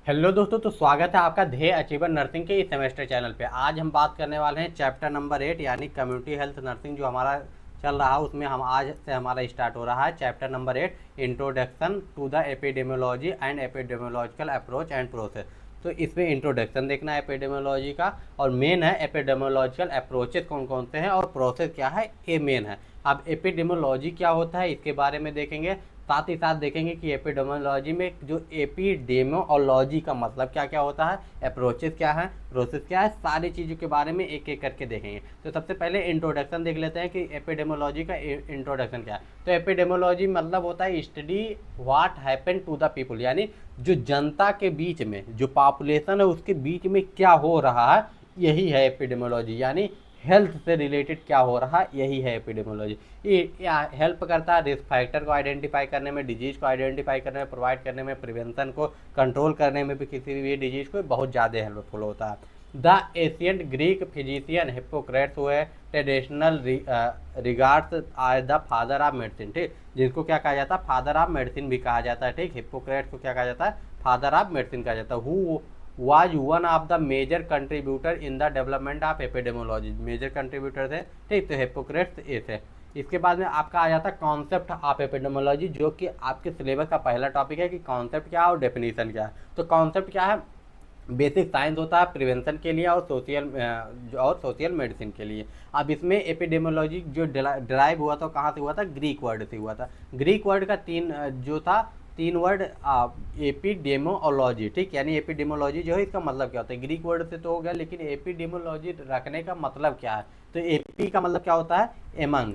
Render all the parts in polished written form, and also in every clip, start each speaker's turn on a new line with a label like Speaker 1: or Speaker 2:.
Speaker 1: Hello दोस्तों, तो स्वागत है आपका ध्येय अचीवर नर्सिंग के इस सेमेस्टर चैनल पे। आज हम बात करने वाले हैं चैप्टर नंबर 8 यानी कम्युनिटी हेल्थ नर्सिंग जो हमारा चल रहा है। उसमें हम आज से हमारा स्टार्ट हो रहा है chapter number 8, introduction to the epidemiology and epidemiological approach and process. तो इसमें इंट्रोडक्शन देखना है एपिडेमियोलॉजी का, और मेन है एपिडेमियोलॉजिकल अप्रोचेस कौन कौन से हैं और प्रोसेस क्या है, ये मेन है। अब एपिडेमियोलॉजी क्या होता है इसके बारे में देखेंगे। साथ ही साथ देखेंगे कि एपिडेमियोलॉजी में जो एपिडेमियोलॉजी का मतलब क्या क्या होता है, अप्रोचेस क्या है, प्रोसेस क्या है, सारी चीज़ों के बारे में एक एक करके देखेंगे। तो सबसे पहले इंट्रोडक्शन देख लेते हैं कि एपिडेमियोलॉजी का इंट्रोडक्शन क्या है। तो एपिडेमियोलॉजी मतलब होता है study what happen to the people, यानी जो जनता के बीच में, जो पॉपुलेशन है उसके बीच में क्या हो रहा है, यही है एपिडेमियोलॉजी। यानी हेल्थ से रिलेटेड क्या हो रहा है, यही है एपिडेमियोलॉजी। ये हेल्प करता है रिस्क फैक्टर को आइडेंटिफाई करने में, डिजीज को आइडेंटिफाई करने में, प्रोवाइड करने में, प्रिवेंशन को कंट्रोल करने में भी किसी भी डिजीज को बहुत ज़्यादा हेल्पफुल होता है। The ancient Greek physician Hippocrates who traditional regards are the father of medicine, ठीक, जिसको क्या कहा जाता है, फादर ऑफ मेडिसिन भी कहा जाता है। ठीक, हिप्पोक्रेट्स को क्या कहा जाता है, फादर ऑफ मेडिसिन कहा जाता है। Who was one of the major contributor in the development of epidemiology, major contributor थे। ठीक, तो हिप्पोक्रेट्स ये थे। इसके बाद में आपका आ जाता है कॉन्सेप्ट ऑफ एपिडेमोलॉजी, जो कि आपके सिलेबस का पहला टॉपिक है कि कॉन्सेप्ट क्या है और डेफिनेशन क्या है। तो कॉन्सेप्ट क्या है, बेसिक साइंस होता है प्रिवेंशन के लिए और सोशल मेडिसिन के लिए। अब इसमें एपिडेमियोलॉजी जो ड्राइव हुआ था कहाँ से हुआ था, ग्रीक वर्ड से हुआ था। ग्रीक वर्ड का जो था तीन वर्ड, एपिडेमोलॉजी, ठीक, यानी एपिडेमोलॉजी जो है इसका मतलब क्या होता है, ग्रीक वर्ड से तो हो गया, लेकिन एपिडेमोलॉजी रखने का मतलब क्या है। तो एपी का मतलब क्या होता है, एमंग,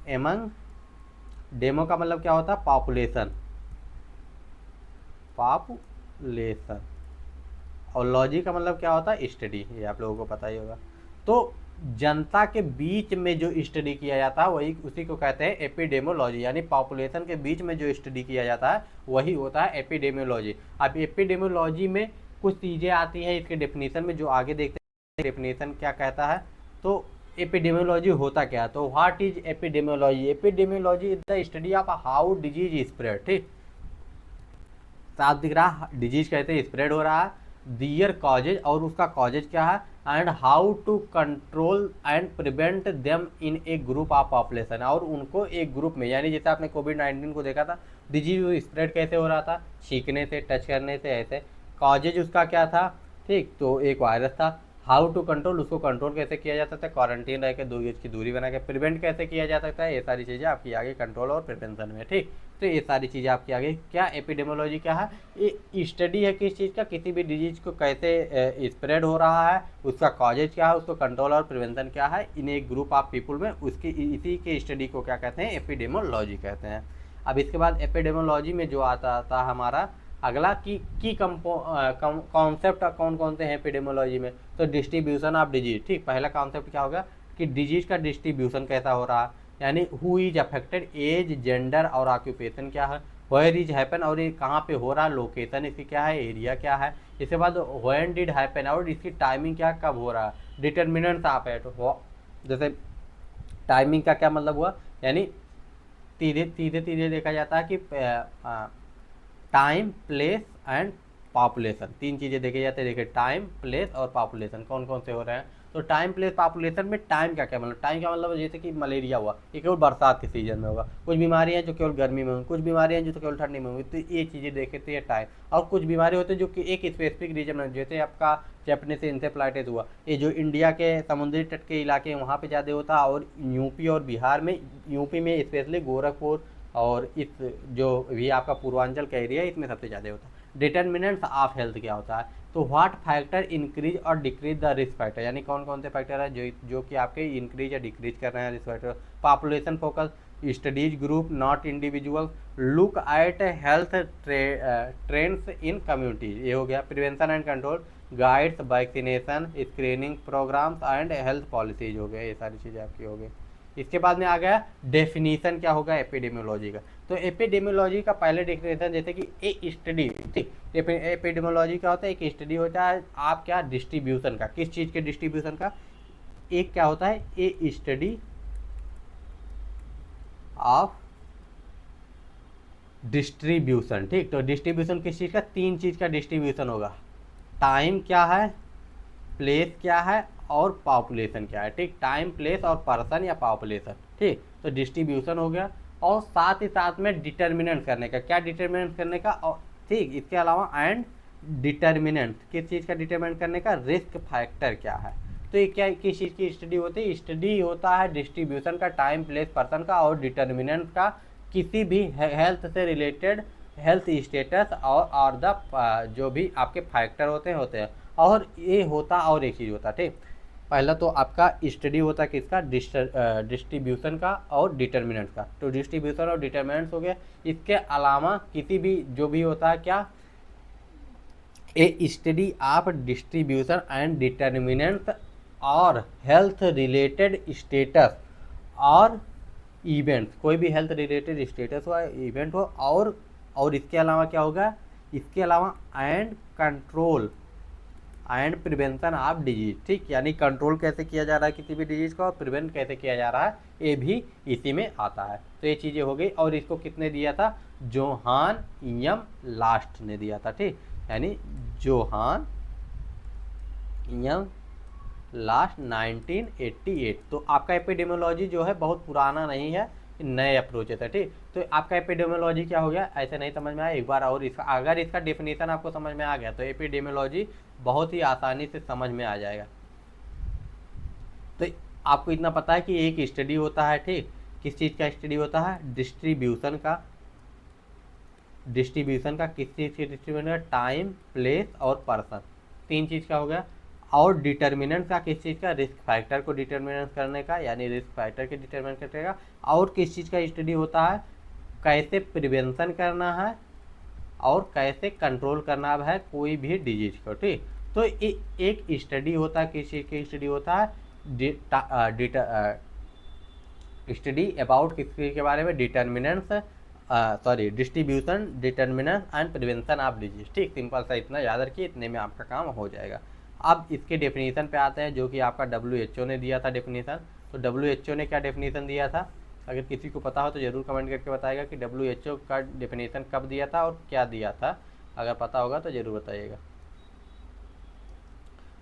Speaker 1: एमंग, डेमो का मतलब क्या होता है, पॉपुलेशन, पॉपुलेशन, और लॉजी का मतलब क्या होता है, स्टडी, ये आप लोगों को पता ही होगा। तो जनता के बीच में जो स्टडी किया जाता है वही उसी को कहते हैं एपिडेमियोलॉजी, यानी पॉपुलेशन के बीच में जो स्टडी किया जाता है वही होता है एपिडेमियोलॉजी। अब एपिडेमियोलॉजी में कुछ चीज़ें आती हैं इसके डेफिनेशन में, जो आगे देखते हैं डेफिनेशन क्या कहता है। तो एपिडेमियोलॉजी होता क्या है, तो what is epidemiology, epidemiology is the study of how disease spread, ठीक, साफ दिख रहा, डिजीज कैसे स्प्रेड हो रहा है, दियर कॉजेज और उसका कॉजेज क्या है, and how to control and prevent them in a group of population, और उनको एक ग्रुप में, यानी जैसे आपने कोविड-19 को देखा था, डिजीज स्प्रेड कैसे हो रहा था, छींकने से, टच करने से, ऐसे। कॉजेज उसका क्या था, ठीक, तो एक वायरस था। हाउ टू कंट्रोल, उसको कंट्रोल कैसे किया जा सकता है, क्वारंटीन रह के 2 गज की दूरी बना के। प्रिवेंट कैसे किया जा सकता है, ये सारी चीज़ें आपकी आगे कंट्रोल और प्रिवेंशन में, ठीक। तो ये सारी चीज़ें आपकी आगे क्या, एपिडेमियोलॉजी क्या है, ये स्टडी है किस चीज़ का, किसी भी डिजीज को कैसे स्प्रेड हो रहा है, उसका कॉजेज क्या है, उसको कंट्रोल और प्रिवेंशन क्या है इन एक ग्रुप ऑफ पीपल में, उसकी इसी के स्टडी को क्या कहते हैं, एपिडेमियोलॉजी कहते हैं। अब इसके बाद एपिडेमियोलॉजी में जो आता था हमारा अगला की कॉन्सेप्ट कौन कौन से हैं एपिडेमियोलॉजी में, तो डिस्ट्रीब्यूशन ऑफ डिजीज, ठीक, पहला कॉन्सेप्ट क्या होगा कि डिजीज का डिस्ट्रीब्यूशन कैसा हो रहा है, यानी who is affected, age, gender और ऑक्यूपेशन क्या है, वेयर इज हैपन और ये कहाँ पे हो रहा है, लोकेशन इसकी क्या है, एरिया क्या है। इसके बाद व्हेन डिड हैपन और इसकी टाइमिंग क्या, कब हो रहा है, डिटर्मिनेंट्स ऑफ इट, जैसे टाइमिंग का क्या मतलब हुआ, यानी सीधे सीधे सीधे देखा जाता है कि टाइम, प्लेस एंड पॉपुलेशन, तीन चीज़ें देखे जाते हैं। देखिए टाइम, प्लेस और पॉपुलेशन कौन कौन से हो रहे हैं। तो टाइम, प्लेस, पॉपुलेशन में टाइम का क्या मतलब, टाइम का मतलब जैसे कि मलेरिया हुआ, ये केवल बरसात के सीजन में होगा, कुछ बीमारियां हैं जो केवल गर्मी में होंगी, कुछ बीमारियां हैं जो तो केवल ठंडी में होंगी। तो ये चीज़ें देखते हैं टाइम। और कुछ बीमारी होती है जो कि एक स्पेसिफिक रीजन में, जैसे आपका जैपनीज इंसेफ्लाइटिस हुआ, ये जो इंडिया के समुद्री तट के इलाके हैं वहाँ पे ज़्यादा होता है, और यूपी और बिहार में, यूपी में स्पेशली गोरखपुर और इस जो भी आपका पूर्वांचल का एरिया है इसमें सबसे ज़्यादा होता है। डिटर्मिनेंट्स ऑफ हेल्थ क्या होता है, तो व्हाट फैक्टर इंक्रीज और डिक्रीज द रिस्क फैक्टर, यानी कौन कौन से फैक्टर है जो कि आपके इंक्रीज या डिक्रीज कर रहे हैं risk factor. Population focus, studies group not individual, look at health trends in communities, ये हो गया। Prevention and control, guides, vaccination, screening programmes and health policies हो गए, ये सारी चीज़ें आपकी हो गई। इसके बाद में आ गया डेफिनीशन क्या होगा एपिडेमियोलॉजी का। तो एपिडेमियोलॉजी का पहले डेफिनेशन जैसे कि ए स्टडी, ठीक, एपिडेमियोलॉजी क्या होता है, एक स्टडी होता है आप क्या, डिस्ट्रीब्यूशन का, किस चीज़ के डिस्ट्रीब्यूशन का, एक क्या होता है, ए स्टडी ऑफ डिस्ट्रीब्यूशन। ठीक, तो डिस्ट्रीब्यूशन किस चीज़ का, 3 चीज़ का डिस्ट्रीब्यूशन होगा। टाइम क्या है, प्लेस क्या है और पॉपुलेशन क्या है। ठीक, टाइम प्लेस और पर्सन या पॉपुलेशन। ठीक, तो डिस्ट्रीब्यूशन हो गया। और साथ ही साथ में डिटर्मिनेंट करने का, क्या डिटर्मिनेंट करने का, और ठीक इसके अलावा एंड डिटर्मिनेंट, किस चीज़ का डिटर्मिनेंट करने का, रिस्क फैक्टर क्या है। तो ये क्या, किस चीज़ की स्टडी होती है, स्टडी होता है डिस्ट्रीब्यूशन का, टाइम प्लेस पर्सन का और डिटर्मिनेंट का, किसी भी हेल्थ से रिलेटेड हेल्थ स्टेटस और द जो भी आपके फैक्टर होते हैं। और ये होता और एक चीज़ होता है। ठीक, पहला तो आपका स्टडी होता है किसका, डिस्ट्रीब्यूशन का और डिटर्मिनेंट का। तो डिस्ट्रीब्यूशन और डिटर्मिनेंट्स हो गया। इसके अलावा किसी भी जो भी होता है क्या, a study of distribution and determinants और हेल्थ रिलेटेड स्टेटस और इवेंट्स, कोई भी हेल्थ रिलेटेड स्टेटस हो, इवेंट हो। और इसके अलावा क्या होगा, इसके अलावा and control and prevention of disease. ठीक, यानी कंट्रोल कैसे किया जा रहा है किसी भी डिजीज का और प्रिवेंट कैसे किया जा रहा है, ये भी इसी में आता है। तो ये चीज़ें हो गई। और इसको किसने दिया था, जोहान इयम लास्ट ने दिया था। ठीक, यानी जोहान इयम लास्ट 1988। तो आपका एपिडेमियोलॉजी जो है बहुत पुराना नहीं है, नए अप्रोचेस है। ठीक, तो आपका एपिडेमियोलॉजी क्या हो गया, ऐसे नहीं समझ में आया एक बार और इसका, अगर इसका डेफिनेशन आपको समझ में आ गया तो एपिडेमियोलॉजी बहुत ही आसानी से समझ में आ जाएगा। तो आपको इतना पता है कि एक स्टडी होता है। ठीक, किस चीज़ का स्टडी होता है, डिस्ट्रीब्यूशन का किस चीज़ की डिस्ट्रीब्यूशन का, टाइम प्लेस और पर्सन, 3 चीज़ का हो गया। और डिटर्मिनेंट का किस चीज़ का, रिस्क फैक्टर को डिटर्मिनेंट करने का, यानी रिस्क फैक्टर के डिटर्मिनेंट करने का। और किस चीज़ का स्टडी होता है, कैसे प्रिवेंशन करना है और कैसे कंट्रोल करना है कोई भी डिजीज को। ठीक, तो एक स्टडी होता है, किस चीज़ की स्टडी होता है, स्टडी अबाउट किस चीज़ के बारे में, distribution, determinant and prevention of disease. ठीक, सिंपल सा इतना याद रखिए, इतने में आपका काम हो जाएगा। अब इसके डेफिनेशन पे आते हैं, जो कि आपका WHO ने दिया था डेफिनेशन। तो WHO ने क्या डेफिनेशन दिया था, अगर किसी को पता हो तो ज़रूर कमेंट करके बताएगा कि WHO का डेफिनेशन कब दिया था और क्या दिया था, अगर पता होगा तो ज़रूर बताइएगा।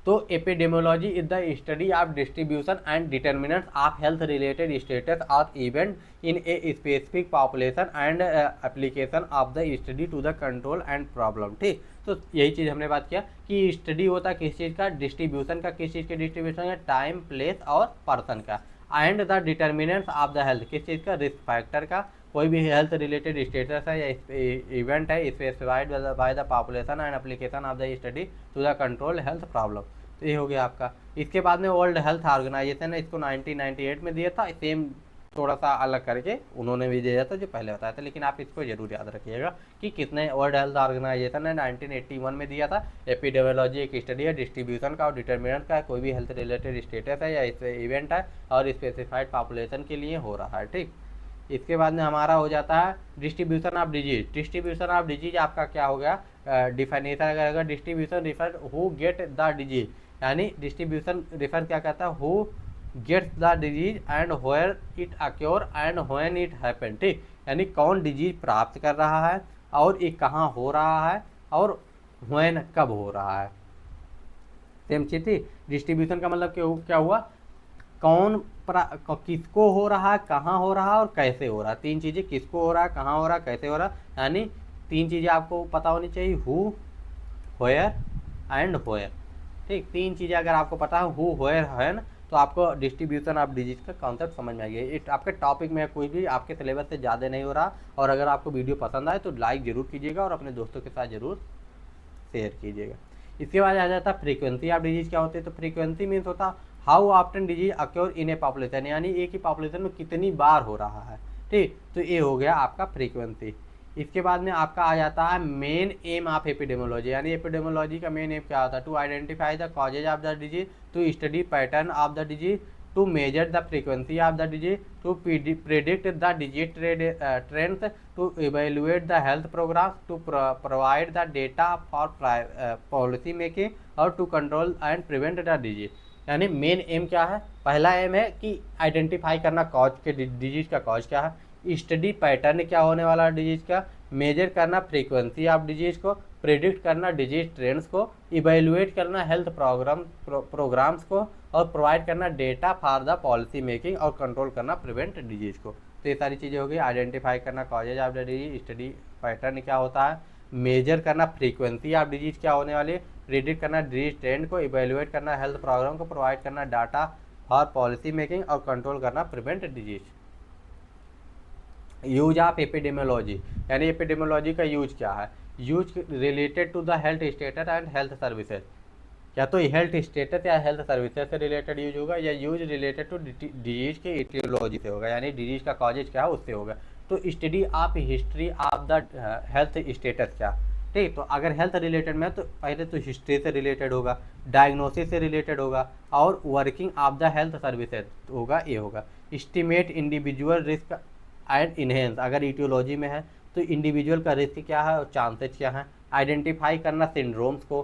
Speaker 1: तो epidemiology is the study of distribution and determinants of health related status of event in a specific population and application of the study to the control and problem. ठीक, तो यही चीज़ हमने बात किया कि स्टडी होता है किस चीज़ का, डिस्ट्रीब्यूशन का, किस चीज़ के डिस्ट्रीब्यूशन का, टाइम प्लेस और पर्सन का। And the determinants of the health, किस चीज़ का, रिस्क फैक्टर का, कोई भी हेल्थ रिलेटेड स्टेटस है या इवेंट है specified by the population and application of the study to the control health problem. तो ये हो गया आपका। इसके बाद में वर्ल्ड हेल्थ ऑर्गेनाइजेशन ने इसको 1998 में दिया था, सेम थोड़ा सा अलग करके उन्होंने भी दिया था जो पहले बताया था, लेकिन आप इसको जरूर याद रखिएगा कि कितने, वर्ल्ड हेल्थ ऑर्गेनाइजेशन ने 1981 में दिया था। एपिडेमियोलॉजी एक स्टडी है डिस्ट्रीब्यूशन का और डिटर्मिनेंट का, कोई भी हेल्थ रिलेटेड स्टेटस है या इवेंट है और स्पेसिफाइड पॉपुलेशन के लिए हो रहा है। ठीक, इसके बाद में हमारा हो जाता है distribution of disease. Distribution of disease आपका क्या हो गया, डिफाइनेशन अगर distribution refer who get the disease, यानी डिस्ट्रीब्यूशन रिफर क्या कहता है, who gets the disease and where it occur and when it happen. ठीक, यानी कौन डिजीज प्राप्त कर रहा है और ये कहाँ हो रहा है और व्हेन कब हो रहा है। सेम चीज थी, डिस्ट्रीब्यूशन का मतलब क्या हुआ, कौन किसको हो रहा है, कहाँ हो रहा है और कैसे हो रहा है। 3 चीज़ें, किसको हो रहा है, कहाँ हो रहा है, कैसे हो रहा है, यानी 3 चीज़ें आपको पता होनी चाहिए, हु, व्हेयर एंड व्हेयर। ठीक, 3 चीज़ें अगर आपको पता है, हु, व्हेयर, व्हेन, तो आपको डिस्ट्रीब्यूशन ऑफ डिजीज का कॉन्सेप्ट समझ में आ गया। ये आपके टॉपिक में कोई भी आपके सिलेबस से ज़्यादा नहीं हो रहा। और अगर आपको वीडियो पसंद आए तो लाइक ज़रूर कीजिएगा और अपने दोस्तों के साथ ज़रूर शेयर कीजिएगा। इसके बाद आ जाता है फ्रीक्वेंसी ऑफ डिजीज क्या होती है। तो फ्रीक्वेंसी मीन्स होता how often disease acquire in a population, यानी एक ही पॉपुलेशन में कितनी बार हो रहा है। ठीक, तो ये हो गया आपका फ्रीक्वेंसी। इसके बाद में आपका आ जाता है मेन एम ऑफ एपिडेमियोलॉजी, यानी एपिडेमियोलॉजी का मेन एम क्या होता है, to identify the causes of the disease, to study pattern of the disease, to measure the frequency of the disease, to predict the disease trends, to evaluate the health program, to provide the data for policy making और to control and prevent the disease. यानी main aim क्या है, पहला M है कि identify करना cause के, disease का कॉज क्या है, स्टडी पैटर्न क्या होने वाला है डिजीज का, मेजर करना फ्रीक्वेंसी ऑफ डिजीज को, प्रिडिक्ट करना डिजीज ट्रेंड्स को, इवेल्युएट करना हेल्थ प्रोग्राम्स को, और प्रोवाइड करना data for the policy making और कंट्रोल करना प्रिवेंट डिजीज को। तो ये सारी चीज़ें हो गई। आइडेंटिफाई करना causes of the disease, study pattern क्या होता है, मेजर करना फ्रीक्वेंसी ऑफ डिजीज क्या होने वाली है, प्रिडिक्ट करना डिजीज ट्रेंड को, इवेल्युएट करना हेल्थ प्रोग्राम को, प्रोवाइड करना डाटा फॉर पॉलिसी मेकिंग और कंट्रोल करना prevent disease. Use of epidemiology, यानी एपिडेमियोलॉजी का यूज क्या है, use related to the health status and health services, या तो हेल्थ स्टेटस या हेल्थ सर्विसेज से रिलेटेड यूज होगा, या यूज रिलेटेड टू डिजीज के इटियोलॉजी से होगा, यानी डिजीज का कॉजेज क्या है उससे होगा। तो study of history of the health status क्या, ठीक। तो अगर हेल्थ रिलेटेड में तो पहले तो हिस्ट्री से रिलेटेड होगा, डायग्नोसिस से रिलेटेड होगा, और working of the health services होगा, ये होगा। Estimate individual risk and enhance, अगर इटियोलॉजी में है तो इंडिविजुअल का रिस्क क्या है और चांसेस क्या है। आइडेंटिफाई करना सिंड्रोम्स को,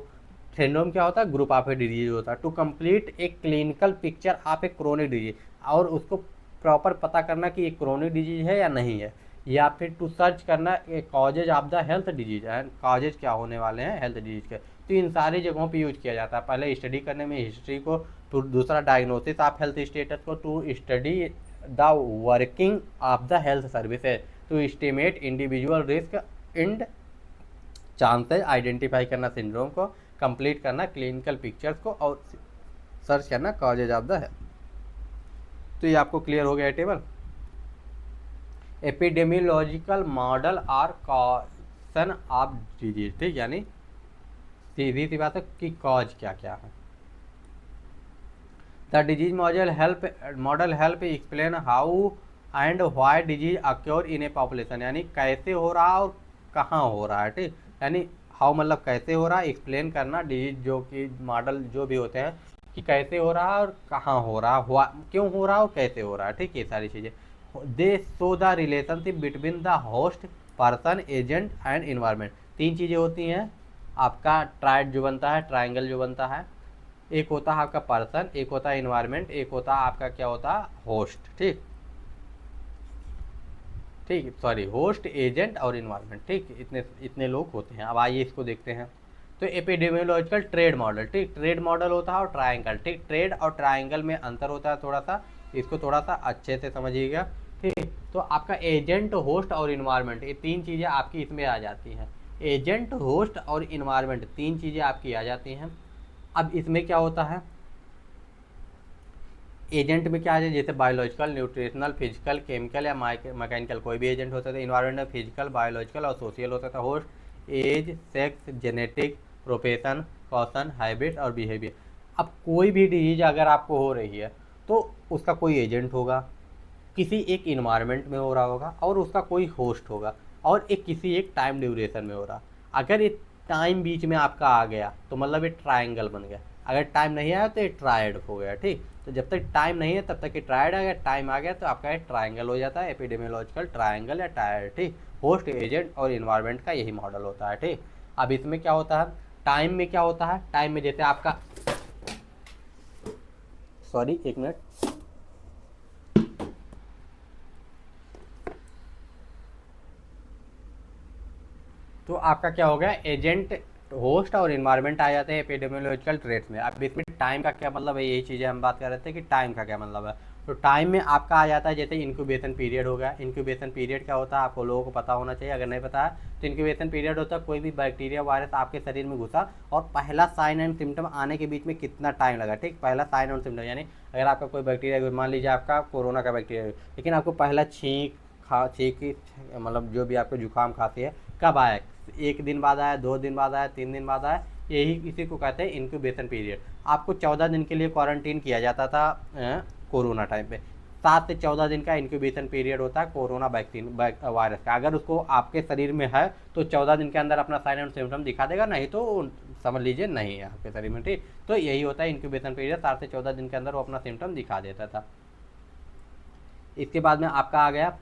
Speaker 1: सिंड्रोम क्या होता है, ग्रुप ऑफ ए डिजीज होता है। To complete a clinical picture of a chronic disease, और उसको प्रॉपर पता करना कि ये क्रोनिक डिजीज है या नहीं है, या फिर टू सर्च करना a causes of the health disease and causes क्या होने वाले हैं हेल्थ डिजीज के। तो इन सारी जगहों पे यूज किया जाता है। पहले स्टडी करने में हिस्ट्री को, तो दूसरा डायग्नोसिस ऑफ हेल्थ स्टेटस को, to study the working of the health services, to estimate individual risk and chances, identify करना सिंड्रोम को, कंप्लीट करना क्लिनिकल पिक्चर्स को, और सर्च करना कॉजेज ऑफ द हेल्थ। तो ये आपको क्लियर हो गया table. Epidemiological model are causation of disease, ठीक, यानी सीधी सी बात है कि कॉज क्या क्या है। The disease model help explain how and why disease acquire in a population, यानी कैसे हो रहा है और कहाँ हो रहा है, ठीक। यानी हाउ मतलब कैसे हो रहा है, एक्सप्लेन करना डिजीज जो कि मॉडल जो भी होते हैं कि कैसे हो रहा है और कहाँ हो रहा है, क्यों हो रहा है और कैसे हो रहा है, ठीक। ये सारी चीज़ें दे show the relationship between the host person agent and environment. तीन चीज़ें होती हैं आपका ट्राइड जो बनता है, ट्राइंगल जो बनता है, एक होता है आपका पर्सन, एक होता है इन्वायरमेंट, एक होता है आपका क्या होता है होस्ट, ठीक ठीक, सॉरी होस्ट एजेंट और इन्वायरमेंट, ठीक। इतने लोग होते हैं। अब आइए इसको देखते हैं। तो एपिडेमियोलॉजिकल ट्रेड मॉडल, ठीक, ट्रेड मॉडल होता है और ट्रायंगल, ठीक। ट्रेड और ट्रायंगल में अंतर होता है थोड़ा सा, इसको थोड़ा सा अच्छे से समझिएगा, ठीक। तो आपका एजेंट होस्ट और इन्वायरमेंट, ये तीन चीज़ें आपकी इसमें आ जाती हैं। एजेंट होस्ट और इन्वायरमेंट तीन चीज़ें आपकी आ जाती हैं। अब इसमें क्या होता है, एजेंट में क्या है, जैसे बायोलॉजिकल, न्यूट्रिशनल, फिजिकल, केमिकल या मैकेनिकल, कोई भी एजेंट होता था। इन्वायरमेंट में फिजिकल, बायोलॉजिकल और सोशल होता था। Host age, sex, genetic, profession, caution, habit और बिहेवियर। अब कोई भी डिजीज अगर आपको हो रही है तो उसका कोई एजेंट होगा, किसी एक इन्वायरमेंट में हो रहा होगा, और उसका कोई होस्ट होगा, और एक किसी एक टाइम ड्यूरेशन में हो रहा। अगर ये टाइम बीच में आपका आ गया तो मतलब ये ट्रायंगल बन गया, अगर टाइम नहीं आया तो ये ट्रायड हो गया, ठीक। तो जब तक टाइम नहीं है तब तक ये ट्रायड है, अगर टाइम आ गया तो आपका ये ट्रायंगल हो जाता है, एपिडेमियोलॉजिकल ट्रायंगल या ट्रायड, ठीक। होस्ट एजेंट और इन्वायरमेंट का यही मॉडल होता है, ठीक। अब इसमें क्या होता है, टाइम में क्या होता है, टाइम में जैसे आपका, सॉरी एक मिनट, तो आपका क्या हो गया, एजेंट, होस्ट और इन्वायरमेंट आ जाते हैं एपिडेमियोलॉजिकल ट्रेड्स में। अब इसमें टाइम का क्या मतलब है, यही चीज़ें हम बात कर रहे थे कि टाइम का क्या मतलब है। तो टाइम में आपका आ जाता है जैसे इंक्यूबेशन पीरियड हो गया। इंक्यूबेशन पीरियड क्या होता है आपको लोगों को पता होना चाहिए, अगर नहीं पता है तो इंक्यूबेशन पीरियड होता है कोई भी बैक्टीरिया वायरस आपके शरीर में घुसा और पहला साइन एंड सिम्टम आने के बीच में कितना टाइम लगा, ठीक। पहला साइन एंड सिम्टम यानी अगर आपका कोई बैक्टीरिया, मान लीजिए आपका कोरोना का बैक्टीरिया, लेकिन आपको पहला छींक मतलब जो भी आपको जुकाम खांसी है कब आया, एक दिन बाद आया, 2 दिन बाद आया, 3 दिन बाद आया, यही इसी को कहते हैं इंक्यूबेशन पीरियड। आपको 14 दिन के लिए क्वारंटीन किया जाता था कोरोना टाइम पे। 7 से 14 दिन का इंक्यूबेशन पीरियड होता है कोरोना वैक्सीन वायरस का। अगर उसको आपके शरीर में है तो 14 दिन के अंदर अपना साइन एंड सिम्टम दिखा देगा, नहीं तो समझ लीजिए नहीं है आपके शरीर में, ठीक। तो यही होता है इंक्यूबेशन पीरियड, 7 से 14 दिन के अंदर वो अपना सिम्टम दिखा देता था। इसके बाद में आपका आ गया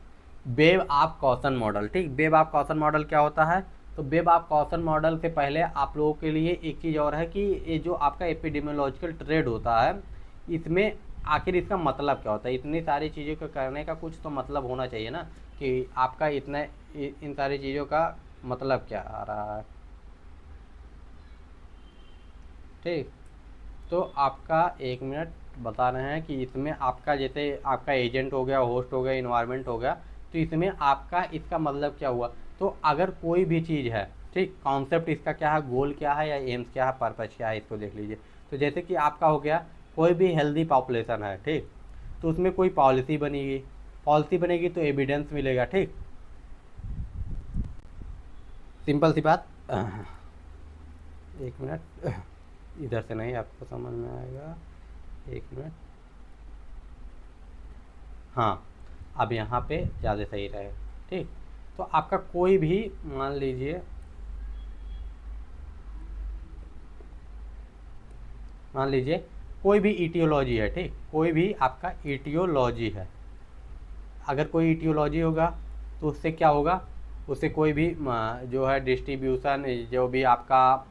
Speaker 1: वेव ऑफ कॉशन मॉडल, ठीक। वेव ऑफ कॉशन मॉडल क्या होता है, तो वेव ऑफ कॉशन मॉडल से पहले आप लोगों के लिए एक चीज़ और है कि ये जो आपका एपिडेमियोलॉजिकल ट्रेड होता है इसमें आखिर इसका मतलब क्या होता है। इतनी सारी चीज़ों को करने का कुछ तो मतलब होना चाहिए ना, कि आपका इतना इन सारी चीज़ों का मतलब क्या आ रहा है। ठीक, तो आपका 1 मिनट बता रहे हैं कि इसमें आपका जैसे आपका एजेंट हो गया, होस्ट हो गया, इन्वायरमेंट हो गया, तो इसमें आपका इसका मतलब क्या हुआ। तो अगर कोई भी चीज़ है, ठीक, कॉन्सेप्ट इसका क्या है, गोल क्या है या एम्स क्या है, पर्पज क्या है, इसको देख लीजिए। तो जैसे कि आपका हो गया कोई भी हेल्दी पॉपुलेशन है, ठीक, तो उसमें कोई पॉलिसी बनेगी, पॉलिसी बनेगी तो एविडेंस मिलेगा। ठीक, सिंपल सी बात। 1 मिनट, इधर से नहीं, आपको समझ में आएगा। 1 मिनट, हाँ, अब यहाँ पे ज़्यादा सही रहे। ठीक, तो आपका कोई भी मान लीजिए कोई भी ईटियोलॉजी है, ठीक, कोई भी आपका ईटियोलॉजी है, अगर कोई ईटियोलॉजी होगा तो उससे क्या होगा, उससे कोई भी जो है डिस्ट्रीब्यूशन, जो भी आपका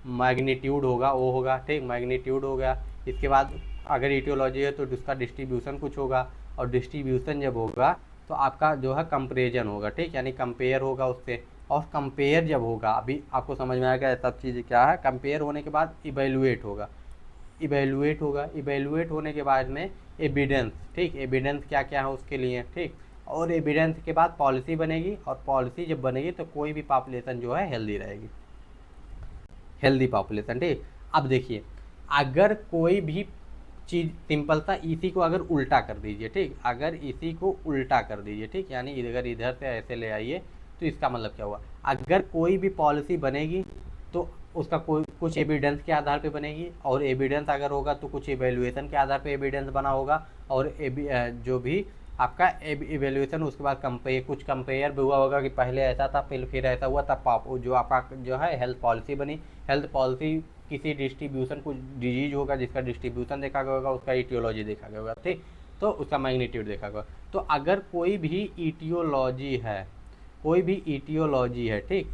Speaker 1: मैग्नीट्यूड होगा वो होगा। ठीक, मैग्नीट्यूड हो गया। इसके बाद अगर ईटियोलॉजी है तो उसका डिस्ट्रीब्यूशन कुछ होगा, और डिस्ट्रीब्यूशन जब होगा तो आपका जो है कंपेरिजन होगा। ठीक, यानी कंपेयर होगा उससे, और कंपेयर जब होगा, अभी आपको समझ में आएगा सब चीज़ क्या है। कंपेयर होने के बाद इवेलुएट होगा, इवेलुएट होगा, इवेलुएट होने के बाद में एविडेंस। ठीक, एविडेंस क्या क्या है उसके लिए। ठीक, और एविडेंस के बाद पॉलिसी बनेगी, और पॉलिसी जब बनेगी तो कोई भी पॉपुलेशन जो है हेल्दी रहेगी, हेल्दी पॉपुलेशन। ठीक, अब देखिए अगर कोई भी चीज़, सिंपल सा इसी को अगर उल्टा कर दीजिए, ठीक, अगर इसी को उल्टा कर दीजिए, ठीक, यानी अगर इधर से ऐसे ले आइए तो इसका मतलब क्या हुआ, अगर कोई भी पॉलिसी बनेगी तो उसका कोई कुछ एविडेंस के आधार पे बनेगी, और एविडेंस अगर होगा तो कुछ इवेल्युएशन के आधार पे एविडेंस बना होगा, और जो भी आपका इवेल्युएशन, उसके बाद कंपेयर, कुछ कंपेयर भी हुआ होगा कि पहले ऐसा था फिर ऐसा हुआ, तब जो आपका जो है हेल्थ पॉलिसी बनी। हेल्थ पॉलिसी किसी डिस्ट्रीब्यूशन, कुछ डिजीज होगा जिसका डिस्ट्रीब्यूशन देखा गया होगा, उसका ईटियोलॉजी देखा गया होगा। ठीक, तो उसका मैग्नीट्यूड देखा गया। तो अगर कोई भी ईटियोलॉजी है, कोई भी ईटियोलॉजी है, ठीक,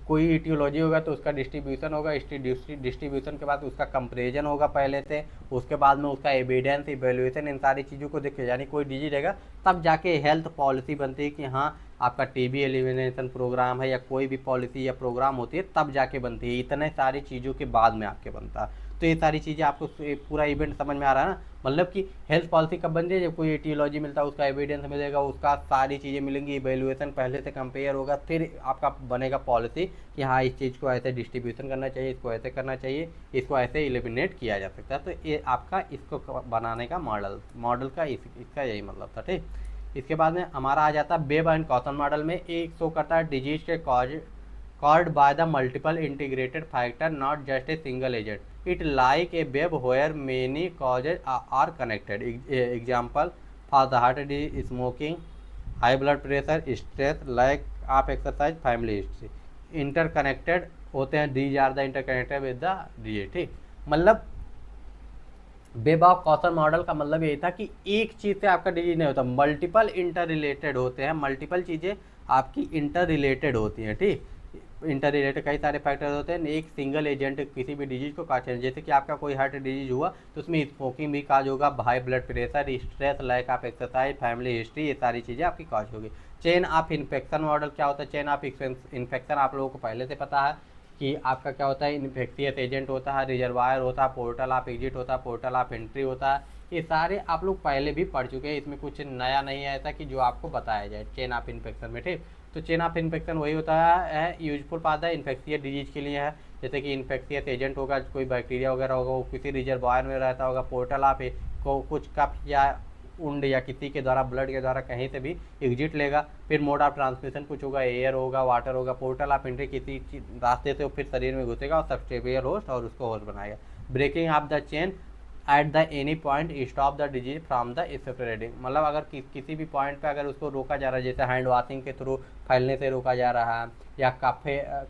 Speaker 1: कोई ईटियोलॉजी होगा तो उसका डिस्ट्रीब्यूशन होगा, डिस्ट्रीब्यूशन के बाद उसका कंपेरिजन होगा पहले से, उसके बाद में उसका एविडेंस, इवेल्युएशन, इन सारी चीज़ों को देखे, यानी कोई डिजीज रहेगा तब जाके हेल्थ पॉलिसी बनती है कि हाँ आपका टीबी एलिमिनेशन प्रोग्राम है, या कोई भी पॉलिसी या प्रोग्राम होती है तब जाके बनती है। इतने सारी चीज़ों के बाद में आपके बनता है। तो ये सारी चीज़ें आपको पूरा इवेंट समझ में आ रहा है ना। मतलब कि हेल्थ पॉलिसी कब बनती है, जब कोई एटियोलॉजी मिलता है, उसका एविडेंस मिलेगा, उसका सारी चीज़ें मिलेंगी, इवेल्युएशन पहले से कंपेयर होगा, फिर आपका बनेगा पॉलिसी कि हाँ इस चीज़ को ऐसे डिस्ट्रीब्यूशन करना चाहिए, इसको ऐसे करना चाहिए, इसको ऐसे एलिमिनेट किया जा सकता है। तो ये आपका इसको बनाने का मॉडल का इसका यही मतलब था। ठीक, इसके बाद में हमारा आ जाता है वेब एंड कॉशन मॉडल में। एक शो करता है डिजीज के caused by the multiple integrated factor, not just a single agent. It like a web where many causes are connected. Example for the heart disease, smoking, high blood pressure, stress, lack of exercise, family history. Interconnected होते हैं, these are the interconnected with the disease. ठीक, मतलब web of caution model का मतलब यही था कि एक चीज़ से आपका डिजीज नहीं होता, मल्टीपल इंटर रिलेटेड होते हैं, मल्टीपल चीज़ें आपकी इंटर रिलेटेड होती हैं। ठीक, इंटर रिलेटेड कई सारे फैक्टर्स होते हैं, एक सिंगल एजेंट किसी भी डिजीज को काट, जैसे कि आपका कोई हार्ट डिजीज हुआ तो उसमें स्मोकिंग भी काज होगा, high blood pressure, stress, lack of exercise, family history, ये सारी चीज़ें आपकी काज होगी। चेन ऑफ इन्फेक्शन मॉडल क्या होता है, चेन ऑफ इन्फेक्शन आप लोगों को पहले से पता है कि आपका क्या होता है, इन्फेक्शियस एजेंट होता है, रिजर्वायर होता है, पोर्टल ऑफ एग्जिट होता है, पोर्टल ऑफ एंट्री होता है। ये सारे आप लोग पहले भी पढ़ चुके हैं, इसमें कुछ नया नहीं है ऐसा कि जो आपको बताया जाए चेन ऑफ इन्फेक्शन में। ठीक, तो चेन ऑफ इन्फेक्शन वही होता है, यूजफुल पाता है इन्फेक्शियस डिजीज के लिए है। जैसे कि इन्फेक्शियस एजेंट होगा, कोई बैक्टीरिया वगैरह होगा, वो किसी रिजर्वायर में रहता होगा, पोर्टल ऑफ को कुछ कप या उंड या किसी के द्वारा, ब्लड के द्वारा कहीं से भी एग्जिट लेगा। फिर मोड ऑफ ट्रांसमिशन कुछ होगा, एयर होगा, वाटर होगा, पोर्टल ऑफ एंट्री किसी रास्ते से फिर शरीर में घुसेगा और सबस्टेबियर होस्ट और उसको होस्ट बनाएगा। Breaking of the chain at the any point stop the disease from the spreading, मतलब अगर किसी भी पॉइंट पे अगर उसको रोका जा रहा है, जैसे हैंड वॉशिंग के थ्रू फैलने से रोका जा रहा है, या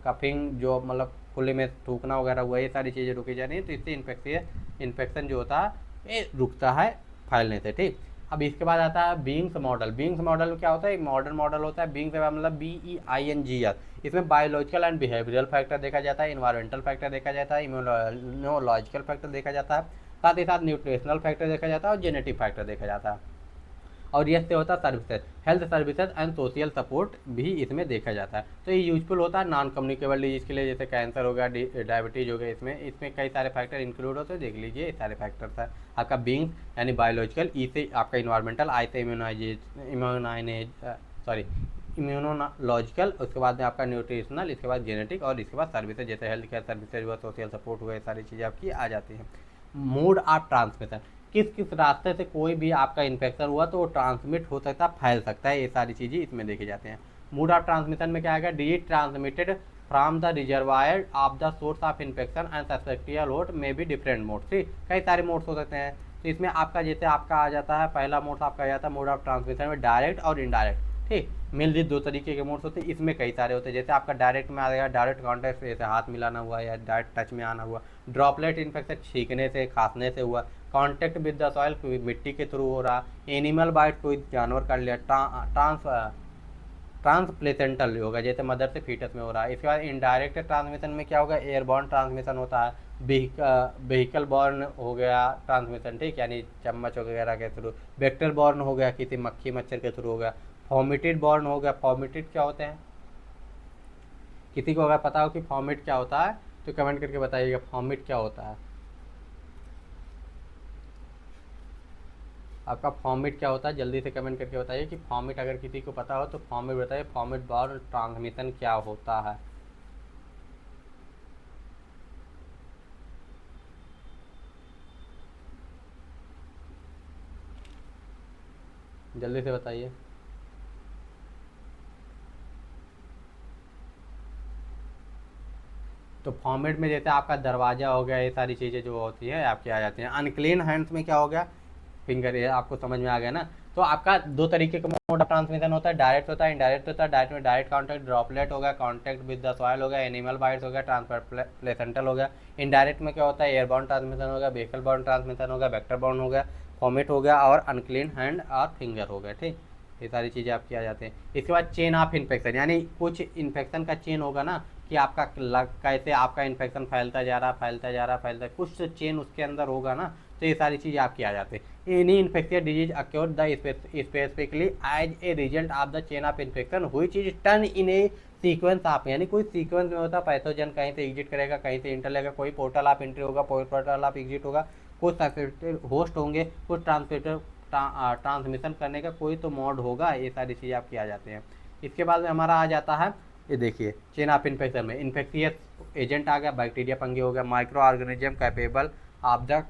Speaker 1: कफिंग जो मतलब खुले में थूकना वगैरह हुआ, ये सारी चीज़ें रोकी जा रही हैं, तो इससे इन्फेक्शन जो होता है ये रुकता है फैलने से। ठीक, अब इसके बाद आता है बीइंग्स मॉडल। बीइंग्स मॉडल में क्या होता है, एक मॉडर्न मॉडल होता है। बीइंग्स मतलब BEINGS, इसमें बायोलॉजिकल एंड बिहेवियरल फैक्टर देखा जाता है, इन्वायरमेंटल फैक्टर देखा जाता है, इम्यूनोलॉजिकल फैक्टर देखा जाता है, साथ ही साथ न्यूट्रिशनल फैक्टर देखा जाता है, और जेनेटिक फैक्टर देखा जाता है। और यस से होता है services, health services and social support भी इसमें देखा जाता है। तो ये यूजफुल होता है नॉन कम्युनिकेबल डिजीज के लिए, जैसे कैंसर हो गया, डायबिटीज हो गया, इसमें कई सारे फैक्टर इंक्लूड होते हैं, देख लीजिए ये सारे फैक्टर्स है। आपका बींग्स यानी बायोलॉजिकल, ई से आपका इन्वायरमेंटल, आई से इम्यूनोलॉजिकल, उसके बाद में आपका न्यूट्रिशनल, इसके बाद जेनेटिक और इसके बाद सर्विसेज जैसे हेल्थ केयर सर्विसेज हुआ, सोशल सपोर्ट हुआ, ये सारी चीज़ें आपकी आ जाती हैं। मोड ऑफ ट्रांसमिशन, किस किस रास्ते से कोई भी आपका इन्फेक्शन हुआ तो वो ट्रांसमिट हो सकता है, फैल सकता है, ये सारी चीज़ें इसमें देखे जाते हैं। मोड ऑफ ट्रांसमिशन में क्या आएगा, disease transmitted from the reservoir of the source of infection and susceptible host में भी डिफरेंट मोड, ठीक, कई सारे मोड्स हो सकते हैं। तो इसमें आपका जैसे आपका आ जाता है, पहला मोड आपका आ जाता है मोड ऑफ ट्रांसमिशन में डायरेक्ट और इनडायरेक्ट, ठीक, मिलजुल दो तरीके के मोड्स होते हैं। इसमें कई सारे होते हैं, जैसे आपका डायरेक्ट में आ जाएगा डायरेक्ट कॉन्टैक्ट से, जैसे हाथ मिलाना हुआ या डायरेक्ट टच में आना हुआ। ड्रॉपलेट इन्फेक्शन छींकने से, खांसने से हुआ। कॉन्टैक्ट विद द सॉइल कोई मिट्टी के थ्रू हो रहा। एनिमल बाइट कोई जानवर कर लिया। ट्रांसप्लेसेंटल होगा, जैसे मदर से फीटस में हो रहा है। इसके बाद इनडायरेक्ट ट्रांसमिशन में क्या होगा, एयरबॉर्न ट्रांसमिशन होता है। व्हीकल बॉर्न हो गया ट्रांसमिशन, ठीक, यानी चम्मच वगैरह के थ्रू। वेक्टर बॉर्न हो गया, किसी मक्खी मच्छर के थ्रू हो गया। फॉर्मेटेड बॉर्न हो गया। फॉर्मेटेड क्या होते हैं, किसी को अगर पता हो कि फॉर्मेट क्या होता है तो कमेंट करके बताइएगा, फॉर्मेट क्या होता है आपका, फॉर्मेट क्या होता है, जल्दी से कमेंट करके बताइए कि फॉर्मेट अगर किसी को पता हो तो फॉर्मेट बताइए, फॉर्मेट बॉर्न ट्रांसमिशन क्या होता है, जल्दी से बताइए। तो फॉर्मेट में जैसे आपका दरवाजा हो गया, ये सारी चीज़ें जो होती है आपकी आ जाती हैं। अनक्लीन हैंड्स में क्या हो गया, फिंगर, ये आपको समझ में आ गया ना। तो आपका दो तरीके का मोड ऑफ ट्रांसमिशन होता है, डायरेक्ट होता है, इनडायरेक्ट होता है। डायरेक्ट में डायरेक्ट कॉन्टैक्ट, ड्रॉपलेट हो गया, कॉन्टैक्ट विद द सॉइल हो गया, एनिमल बाइट्स हो गया, ट्रांसफर प्लेसेंटल हो गया। इनडायरेक्ट में क्या होता है, एयरबॉर्न ट्रांसमिशन हो गया, व्हीकल बॉर्न ट्रांसमिशन हो गया, वेक्टर बॉर्न हो गया, फॉर्मेट हो गया और अनक्लीन हैंड और फिंगर हो गया, ठीक, ये सारी चीज़ें आपकी आ जाती हैं। इसके बाद चेन ऑफ इन्फेक्शन, यानी कुछ इन्फेक्शन का चेन होगा ना, कि आपका कैसे आपका इन्फेक्शन फैलता जा रहा, फैलता जा रहा, फैलता, कुछ चेन उसके अंदर होगा ना, तो ये सारी चीज़ें आपकी आ जाती है। Any infectious disease occur the specifically as a result of the chain of infection which is turn in a sequence of, यानी कोई सीक्वेंस में होता है, पैथोजन कहीं से एग्जिट करेगा, कहीं से इंटर लेगा, कोई पोर्टल ऑफ एंट्री होगा, पोर्टल ऑफ एग्जिट होगा, कुछ होस्ट होंगे, कुछ ट्रांसमिशन करने का कोई तो मोड होगा, ये सारी चीज़ें आपकी आ जाती हैं। इसके बाद में हमारा आ जाता है, ये देखिए चेन ऑफ इन्फेक्शन में इन्फेक्शियस एजेंट आ गया, बैक्टीरिया फंगी हो गया, micro organism capable of the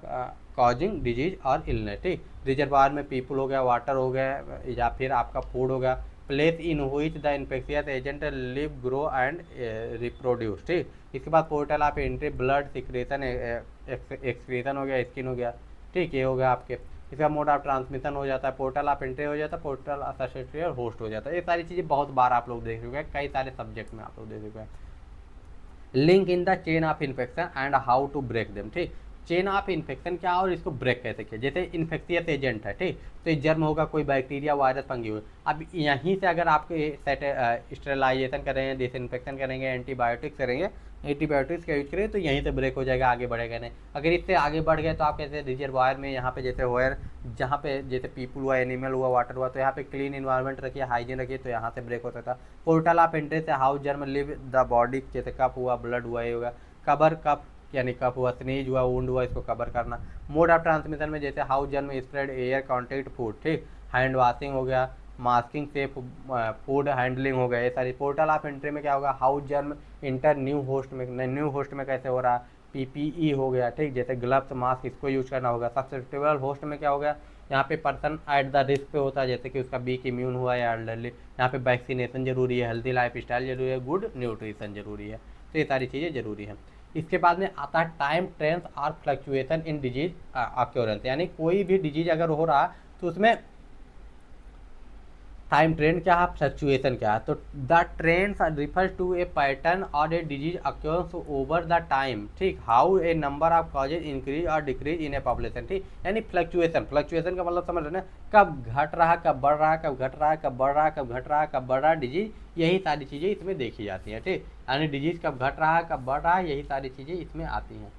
Speaker 1: causing disease और इलनेस, ठीक, रिजर्वायर में पीपल हो गया, वाटर हो गया, या फिर आपका फूड हो गया। Place in which the infectious agent live, grow and reproduce, ठीक। इसके बाद portal of entry, blood secretion, excretion हो गया, स्किन हो गया, ठीक, ये हो गया आपके। इसका मोड ऑफ ट्रांसमिशन हो जाता है, पोर्टल ऑफ एंट्री हो जाता है, पोर्टल एसोसिएटेड और होस्ट हो जाता है। ये सारी चीज़ें बहुत बार आप लोग देख चुके हैं, कई सारे सब्जेक्ट में आप लोग देख चुके हैं। Link in the chain of infection and how to break them, ठीक, चेन ऑफ इन्फेक्शन क्या और इसको ब्रेक कैसे किया। जैसे इन्फेक्शियस एजेंट है, ठीक, तो ये जर्म होगा, कोई बैक्टीरिया वायरस फंगी हुई, अब यहीं से अगर आप स्टेरलाइजेशन करेंगे, डिसइंफेक्शन करेंगे, एंटीबायोटिक्स करेंगे, एंटीबायोटिक्स का यूज करें तो यहीं से ब्रेक हो जाएगा, आगे बढ़ेगा नहीं। अगर इससे आगे बढ़ गए तो आप कैसे रिजर्वायर में यहाँ पे जैसे वायर, जहाँ पे जैसे पीपल हुआ, एनिमल हुआ, वाटर हुआ, तो यहाँ पे क्लीन इन्वायरमेंट रखिए, हाइजीन रखिए, तो यहाँ से ब्रेक होता था। पोर्टल ऑफ एंट्री से how germ live the body, जैसे कफ हुआ, ब्लड हुआ, ये होगा। कबर कफ यानी कफ हुआ, स्नीज हुआ, वुंड हुआ, इसको कवर करना। मोड ऑफ ट्रांसमिशन में जैसे how germ spread, air contact, food, ठीक, हैंड वॉशिंग हो गया, मास्किंग सेफ फूड हैंडलिंग हो गया, ये सारी। पोर्टल ऑफ एंट्री में क्या होगा, how germ inter new host में, न्यू होस्ट में कैसे हो रहा है, पीपीई हो गया, ठीक, जैसे ग्लव्स, मास्क, इसको यूज करना होगा। सब्सिट्यूबल होस्ट में क्या हो गया, यहाँ पे पर्सन एट द रिस्क पे होता है, जैसे कि उसका बीक इम्यून हुआ या एल्डरली, यहाँ पे वैक्सीनेशन जरूरी है, हेल्थी लाइफ स्टाइल जरूरी है, गुड न्यूट्रिशन जरूरी है, तो ये सारी चीज़ें जरूरी है। इसके बाद में आता है टाइम ट्रेंड्स और फ्लक्चुएशन इन डिजीज अक्योरेंस, यानी कोई भी डिजीज अगर हो रहा तो उसमें टाइम ट्रेंड क्या है, फ्लक्चुएशन क्या है। तो the trends refers to a pattern और a disease occurs over the time, ठीक, how a number of cases increase और डिक्रीज इन ए पॉपुलेशन, ठीक, यानी फ्लक्चुएशन, फ्लक्चुएशन का मतलब समझ रहे ना, कब घट रहा, कब बढ़ रहा, कब घट रहा, कब बढ़ रहा, कब घट रहा, कब बढ़ रहा डिजीज, यही सारी चीज़ें इसमें देखी जाती हैं, ठीक, यानी डिजीज कब घट रहा है, कब बढ़ रहा है, यही सारी चीज़ें इसमें आती हैं।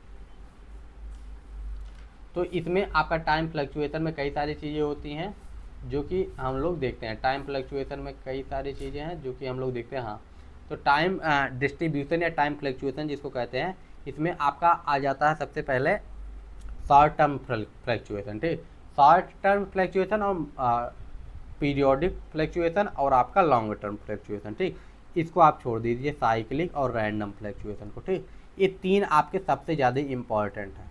Speaker 1: तो इसमें आपका टाइम फ्लक्चुएशन में कई सारी चीज़ें होती हैं, जो कि हम लोग देखते हैं। टाइम फ्लक्चुएशन में कई सारी चीज़ें हैं जो कि हम लोग देखते हैं। हाँ, तो टाइम डिस्ट्रीब्यूशन या टाइम फ्लक्चुएशन जिसको कहते हैं, इसमें आपका आ जाता है सबसे पहले शॉर्ट टर्म फ्लक्चुएशन। ठीक, शॉर्ट टर्म फ्लक्चुएशन और पीरियोडिक फ्लक्चुएशन और आपका लॉन्ग टर्म फ्लक्चुएशन। ठीक, इसको आप छोड़ दीजिए साइक्लिक और रैंडम फ्लक्चुएशन को। ठीक, ये तीन आपके सबसे ज़्यादा इंपॉर्टेंट हैं,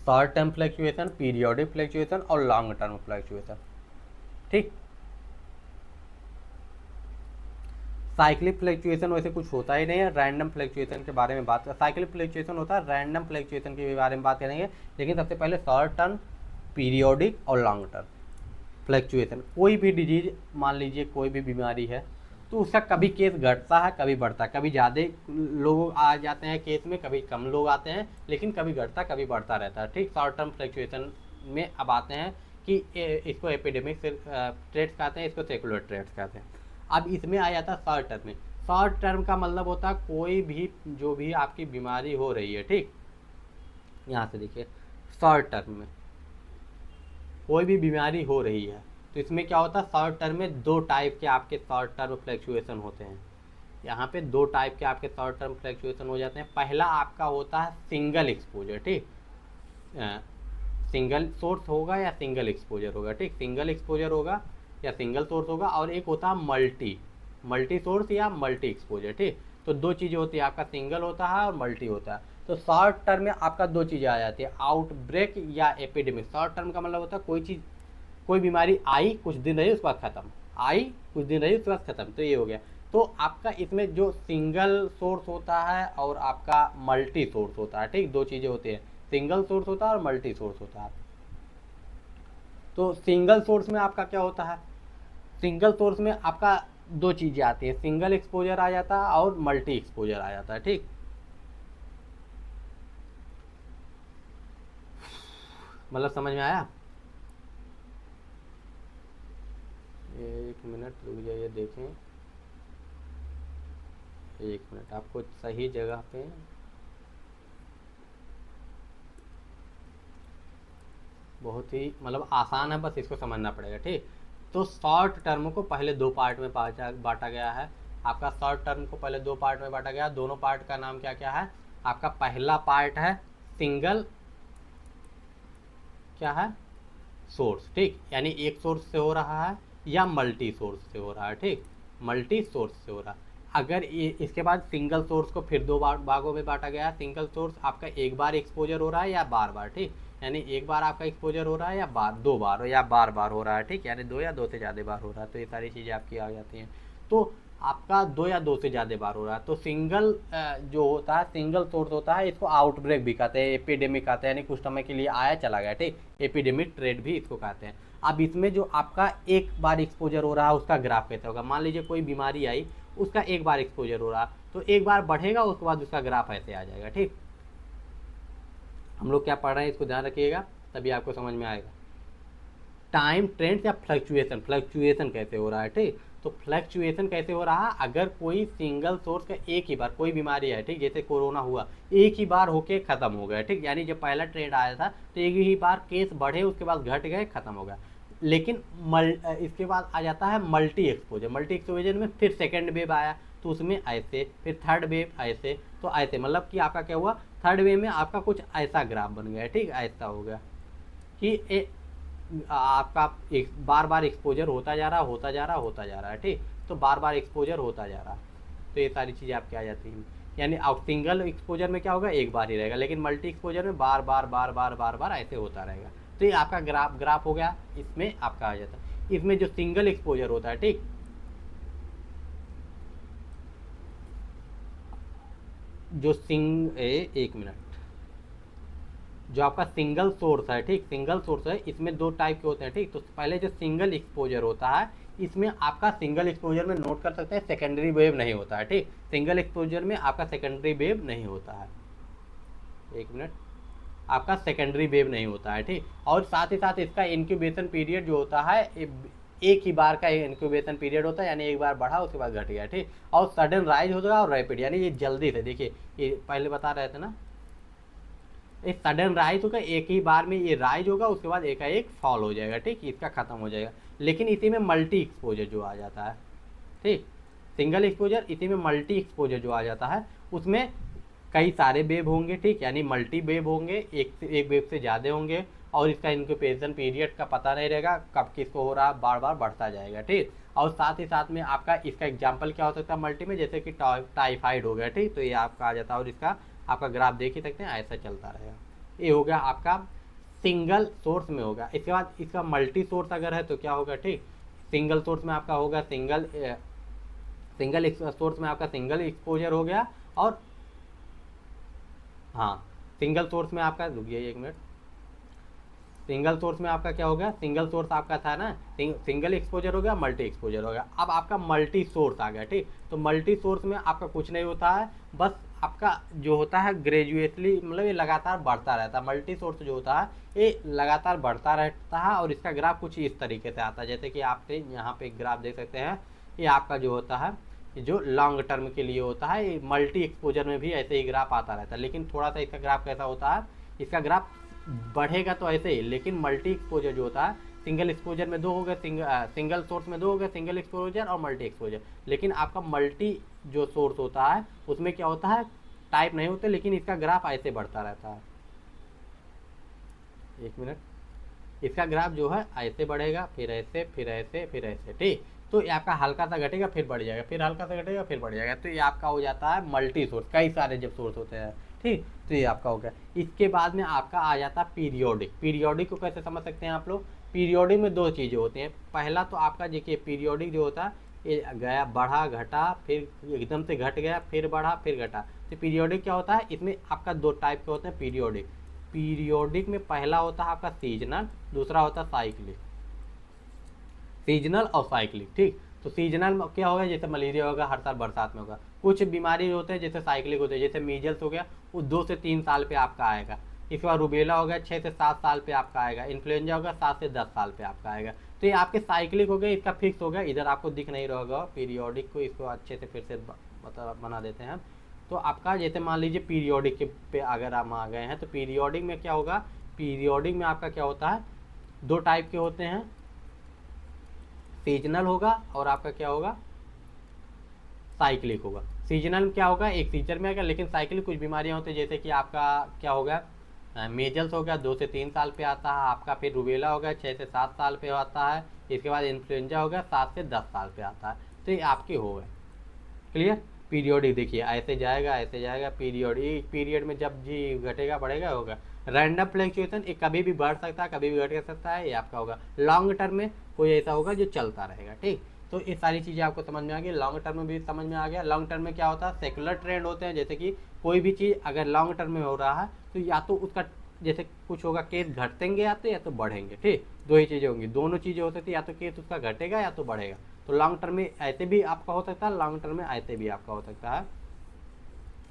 Speaker 1: short term fluctuation, periodic fluctuation और लॉन्ग टर्म फ्लक्चुएशन। ठीक, साइक्लिक फ्लक्चुएशन वैसे कुछ होता ही नहीं है। रैंडम फ्लक्चुएशन के बारे में बात कर, साइक्लिक फ्लक्चुएशन होता है, रैंडम फ्लक्चुएशन के बारे में बात करेंगे। लेकिन सबसे पहले शॉर्ट टर्म, पीरियोडिक और लॉन्ग टर्म फ्लक्चुएशन। कोई भी डिजीज, मान लीजिए कोई भी बीमारी है, तो उसका कभी केस घटता है, कभी बढ़ता है, कभी ज़्यादा लोग आ जाते हैं केस में, कभी कम लोग आते हैं, लेकिन कभी घटता कभी बढ़ता रहता है। ठीक, शॉर्ट टर्म फ्लक्चुएशन में अब आते हैं कि इसको एपिडेमिक ट्रेड्स कहते हैं, इसको सेकुलर ट्रेड्स कहते हैं। अब इसमें आ जाता है शॉर्ट टर्म में। शॉर्ट टर्म का मतलब होता है कोई भी जो भी आपकी बीमारी हो रही है, ठीक, यहाँ से देखिए, शॉर्ट टर्म में कोई भी बीमारी हो रही है, तो इसमें क्या होता है, शॉर्ट टर्म में दो टाइप के आपके शॉर्ट टर्म फ्लक्चुएशन होते हैं। यहाँ पे दो टाइप के आपके शॉर्ट टर्म फ्लक्चुएशन हो जाते हैं। पहला आपका होता है सिंगल एक्सपोजर। ठीक, सिंगल सोर्स होगा या सिंगल एक्सपोजर होगा। ठीक, सिंगल एक्सपोजर होगा या सिंगल सोर्स होगा, और एक होता है मल्टी सोर्स या मल्टी एक्सपोजर। ठीक, तो दो चीज़ें होती है, आपका सिंगल होता है और मल्टी होता है। तो शॉर्ट टर्म में आपका दो चीज़ें आ जाती है, आउटब्रेक या एपिडेमिक। शॉर्ट टर्म का मतलब होता है कोई चीज़, कोई बीमारी आई, कुछ दिन रही, उसके बाद खत्म, आई कुछ दिन रही, उसके बाद खत्म, तो ये हो गया। तो आपका इसमें जो सिंगल सोर्स होता है और आपका मल्टी सोर्स होता है। ठीक, दो चीज़ें होती है, सिंगल सोर्स होता है और मल्टी सोर्स होता है। तो सिंगल सोर्स में आपका क्या होता है, सिंगल सोर्स में आपका दो चीज़ें आती हैं, सिंगल एक्सपोजर आ जाता है और मल्टी एक्सपोजर आ जाता है। ठीक, मतलब समझ में आया? एक मिनट रुक जाइए, देखें, एक मिनट, आपको सही जगह पे बहुत ही मतलब आसान है, बस इसको समझना पड़ेगा। ठीक, तो शॉर्ट टर्म को पहले दो पार्ट में बांटा गया है। आपका शॉर्ट टर्म को पहले दो पार्ट में बांटा गया। दोनों पार्ट का नाम क्या क्या है? आपका पहला पार्ट है सिंगल, क्या है, सोर्स। ठीक, यानी एक सोर्स से हो रहा है या मल्टी सोर्स से हो रहा है। ठीक, मल्टी सोर्स से हो रहा है। अगर इसके बाद सिंगल सोर्स को फिर दो भागों में बांटा गया है। सिंगल सोर्स आपका एक बार एक्सपोजर हो रहा है या बार बार। ठीक, यानी एक बार आपका एक्सपोजर हो रहा है या दो बार या बार बार हो रहा है। ठीक, यानी दो या दो से ज़्यादा बार हो रहा है। तो ये सारी चीज़ें आपकी आ जाती हैं। तो आपका दो या दो से ज़्यादा बार हो रहा है, तो सिंगल जो होता है, सिंगल सोर्स होता है, इसको आउटब्रेक भी कहते हैं, एपिडेमिक कहते हैं, यानी कुछ समय के लिए आया चला गया। ठीक, एपिडेमिक ट्रेड भी इसको कहते हैं। अब इसमें जो आपका एक बार एक्सपोजर हो रहा है उसका ग्राफ कैसे होगा? मान लीजिए कोई बीमारी आई, उसका एक बार एक्सपोजर हो रहा, तो एक बार बढ़ेगा, उसके बाद उसका ग्राफ ऐसे आ जाएगा। ठीक, हम लोग क्या पढ़ रहे हैं इसको ध्यान रखिएगा, तभी आपको समझ में आएगा। टाइम ट्रेंड या फ्लक्चुएशन, फ्लक्चुएशन कैसे हो रहा है? ठीक, तो फ्लक्चुएशन कैसे हो रहा है? अगर कोई सिंगल सोर्स का एक ही बार, कोई बीमारी है, ठीक, जैसे कोरोना हुआ, एक ही बार होके खत्म हो गया। ठीक, यानी जब पहला ट्रेंड आया था तो एक ही बार केस बढ़े, उसके बाद घट गए, खत्म हो गया। लेकिन इसके बाद आ जाता है मल्टी एक्सपोजर। मल्टी एक्सपोजर में फिर सेकेंड वेव आया, तो उसमें ऐसे, फिर थर्ड वेव ऐसे, तो ऐसे, मतलब कि आपका क्या हुआ, थर्ड वेव में आपका कुछ ऐसा ग्राफ बन गया। ठीक, ऐसा हो गया कि आपका एक बार बार एक्सपोजर होता जा रहा, होता जा रहा, होता जा रहा है। ठीक, तो बार बार एक्सपोजर होता जा रहा, तो ये सारी चीज़ें आपकी आ जाती हैं। यानी आप सिंगल एक्सपोजर में क्या होगा, एक बार ही रहेगा, लेकिन मल्टी एक्सपोजर में बार बार बार बार बार बार ऐसे होता रहेगा। तो ये आपका ग्राफ हो गया, इसमें आपका आ जाता है। इसमें जो सिंगल एक्सपोजर होता है, ठीक, जो एक मिनट, जो आपका सिंगल सोर्स है, ठीक, सिंगल सोर्स है, इसमें दो टाइप के होते हैं। ठीक, तो पहले जो सिंगल एक्सपोजर होता है, इसमें आपका सिंगल एक्सपोजर में नोट कर सकते हैं सेकेंडरी वेव नहीं होता है। ठीक, सिंगल एक्सपोजर में आपका सेकेंडरी वेव नहीं होता है, एक मिनट, आपका सेकेंडरी वेव नहीं होता है। ठीक, और साथ ही साथ इसका इंक्यूबेशन पीरियड जो होता है, एक ही बार का इंक्यूबेशन पीरियड होता है, यानी एक बार बढ़ा उसके बाद घट गया। ठीक, और सडन राइज होगा और रैपिड, यानी ये जल्दी से, देखिए ये पहले बता रहे थे ना, एक सडन राइज होगा, एक ही बार में ये राइज होगा, उसके बाद एकाएक फॉल हो जाएगा, ठीक, इसका खत्म हो जाएगा। लेकिन इसी में मल्टी एक्सपोजर जो आ जाता है, ठीक, सिंगल एक्सपोजर, इसी में मल्टी एक्सपोजर जो आ जाता है, उसमें कई सारे वेव होंगे, ठीक, यानी मल्टी वेव होंगे, एक वेव से ज़्यादा होंगे, और इसका इंक्यूबेशन पीरियड का पता नहीं रहेगा कब किसको हो रहा, बार बार बढ़ता जाएगा, ठीक। और साथ ही साथ में आपका इसका एग्जाम्पल क्या हो सकता है मल्टी में, जैसे कि टाइफाइड हो गया, ठीक, तो ये आपका आ जाता है, और इसका आपका ग्राफ देख ही सकते हैं, ऐसा चलता रहेगा। ये हो गया आपका सिंगल सोर्स में होगा। इसके बाद इसका मल्टी सोर्स अगर है तो क्या होगा, ठीक, सिंगल सोर्स में आपका होगा सिंगल सोर्स में आपका सिंगल एक्सपोजर हो गया, और हाँ, सिंगल सोर्स में आपका, रुकिए एक मिनट, सिंगल सोर्स में आपका क्या हो गया, सिंगल सोर्स आपका था ना, सिंगल एक्सपोजर हो गया, मल्टी एक्सपोजर हो गया। अब आपका मल्टी सोर्स आ गया, ठीक, तो मल्टी सोर्स में आपका कुछ नहीं होता है, बस आपका जो होता है ग्रेजुएटली, मतलब ये लगातार बढ़ता रहता है। मल्टी सोर्स जो होता है ये लगातार बढ़ता रहता है, और इसका ग्राफ कुछ इस तरीके से आता है, जैसे कि आप यहाँ पे ग्राफ देख सकते हैं। ये आपका जो होता है, जो लॉन्ग टर्म के लिए होता है, ये मल्टी एक्सपोजर में भी ऐसे ही ग्राफ आता रहता है, लेकिन थोड़ा सा इसका ग्राफ कैसा होता है, इसका ग्राफ बढ़ेगा तो ऐसे ही, लेकिन मल्टी एक्सपोजर जो होता है, सिंगल एक्सपोजर में दो हो गए, सिंगल सोर्स में दो हो गए, सिंगल एक्सपोजर और मल्टी एक्सपोजर। लेकिन आपका मल्टी जो सोर्स होता है उसमें क्या होता है, टाइप नहीं होते, लेकिन इसका ग्राफ ऐसे बढ़ता रहता है। एक मिनट, इसका ग्राफ जो है ऐसे बढ़ेगा, फिर ऐसे, फिर ऐसे, फिर ऐसे, ठीक, तो ये आपका हल्का सा घटेगा, फिर बढ़ जाएगा, फिर हल्का सा घटेगा, फिर बढ़ जाएगा, तो ये आपका हो जाता है मल्टी सोर्स, कई सारे जब सोर्स होते हैं, ठीक, तो ये आपका हो गया। इसके बाद में आपका आ जाता है पीरियोडिक। पीरियोडिक को कैसे समझ सकते हैं आप लोग, पीरियोडिक में दो चीज़ें होती हैं। पहला तो आपका देखिए पीरियोडिक जो होता है, ये गया, बढ़ा, घटा, फिर एकदम से घट गया, फिर बढ़ा, फिर घटा। तो पीरियोडिक क्या होता है, इसमें आपका दो टाइप के होते हैं पीरियोडिक। पीरियोडिक में पहला होता है आपका सीजनल, दूसरा होता है साइक्लिक। सीजनल और साइक्लिक, ठीक, तो सीजनल में क्या होगा, जैसे मलेरिया होगा, हर साल बरसात में होगा। कुछ बीमारी होते हैं जैसे साइक्लिक होते हैं, जैसे मीजल्स हो गया, वो 2 से 3 साल पे आपका आएगा। इसके बाद रूबेला हो गया, 6 से 7 साल पे आपका आएगा। इन्फ्लुएंजा होगा, 7 से 10 साल पे आपका आएगा। तो ये आपके साइक्लिक हो गया, इसका फिक्स हो गया, इधर आपको दिख नहीं रहा होगा पीरियोडिक को, इसको अच्छे से फिर से बना देते हैं। तो आपका जैसे मान लीजिए पीरियोडिक के पे अगर हम आ गए हैं, तो पीरियोडिक में क्या होगा, पीरियोडिक में आपका क्या होता है, दो टाइप के होते हैं, सीजनल होगा और आपका क्या होगा, साइक्लिक होगा। सीजनल में क्या होगा, एक सीजन में आएगा, लेकिन साइक्लिक कुछ बीमारियां होती है, जैसे कि आपका क्या होगा, मेजल्स हो गया, 2 से 3 साल पे आता है आपका, फिर रूबेला हो गया, 6 से 7 साल पे आता है। इसके बाद इन्फ्लुएंजा हो गया, 7 से 10 साल पे आता है। तो ये आपके हो गए क्लियर। पीरियोडिक देखिए ऐसे जाएगा, ऐसे जाएगा, पीरियोडिक पीरियड में जब जी घटेगा, बढ़ेगा, होगा। रैंडम फ्लक्चुएशन, ये कभी भी बढ़ सकता है, कभी भी घट सकता है, ये आपका होगा। लॉन्ग टर्म में कोई ऐसा होगा जो चलता रहेगा, ठीक। तो ये सारी चीज़ें आपको समझ में आ गई, लॉन्ग टर्म में भी समझ में आ गया। लॉन्ग टर्म में क्या होता है, सेकुलर ट्रेंड होते हैं, जैसे कि कोई भी चीज़ अगर लॉन्ग टर्म में हो रहा है तो या तो उसका जैसे कुछ होगा, केस घटेंगे या तो बढ़ेंगे, ठीक, दो ही चीज़ें होंगी, दोनों चीज़ें हो सकती है, या तो केस उसका घटेगा या तो बढ़ेगा। तो लॉन्ग टर्म में ऐसे भी आपका हो सकता है, लॉन्ग टर्म में ऐसे भी आपका हो सकता है,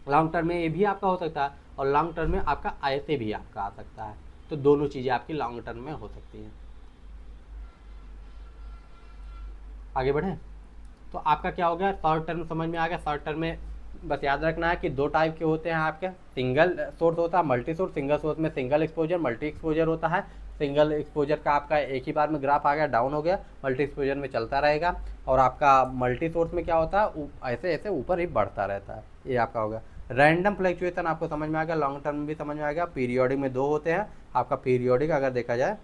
Speaker 1: लॉन्ग टर्म में ये भी आपका हो सकता है, और लॉन्ग टर्म में आपका ऐसे भी आपका आ सकता है। तो दोनों चीज़ें आपकी लॉन्ग टर्म में हो सकती हैं। आगे बढ़ें, तो आपका क्या हो गया, शॉर्ट टर्म समझ में आ गया। शॉर्ट टर्म में बस याद रखना है कि दो टाइप के होते हैं आपके, सिंगल सोर्स होता है, मल्टी सोर्स। सिंगल सोर्स में सिंगल एक्सपोजर, मल्टी एक्सपोजर होता है। सिंगल एक्सपोजर का आपका एक ही बार में ग्राफ आ गया, डाउन हो गया, मल्टी एक्सपोजर में चलता रहेगा। और आपका मल्टी सोर्स में क्या होता है, ऐसे ऐसे ऊपर ही बढ़ता रहता है, ये आपका होगा। रैंडम फ्लक्चुएशन आपको समझ में आ गया, लॉन्ग टर्म में भी समझ में आ गया। पीरियोडिक में दो होते हैं आपका, पीरियोडिक अगर देखा जाए,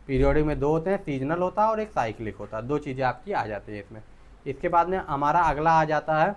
Speaker 1: पीरियोडिक में दो होते हैं, सीजनल होता है और एक साइक्लिक होता है, दो चीज़ें आपकी आ जाती है इसमें। इसके बाद में हमारा अगला आ जाता है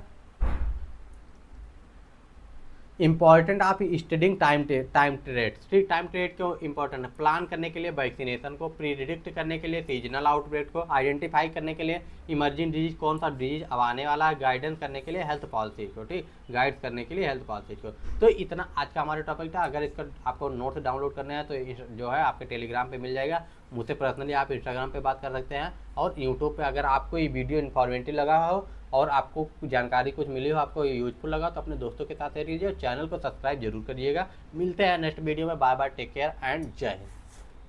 Speaker 1: important of studying time trends, ठीक। टाइम ट्रेड क्यों इंपॉर्टेंट है, प्लान करने के लिए वैक्सीनेशन को, प्रीडिक्ट करने के लिए सीजनल आउटब्रेक को, आइडेंटिफाई करने के लिए इमर्जिंग डिजीज कौन सा डिजीज अब आने वाला है, गाइडेंस करने के लिए हेल्थ पॉलिसी को, ठीक, गाइड करने के लिए हेल्थ पॉलिसी को। तो इतना आज का हमारा टॉपिक था। अगर इसका आपको नोट्स डाउनलोड करने हैं तो जो है आपके टेलीग्राम पे मिल जाएगा, मुझसे पर्सनली आप इंस्टाग्राम पे बात कर सकते हैं, और यूट्यूब पे अगर आपको ये वीडियो इन्फॉर्मेटिव लगा हो और आपको जानकारी कुछ मिली हो, आपको यूजफुल लगा, तो अपने दोस्तों के साथ शेयर कीजिए और चैनल को सब्सक्राइब जरूर करिएगा। मिलते हैं नेक्स्ट वीडियो में, bye bye, take care and जय हिंद।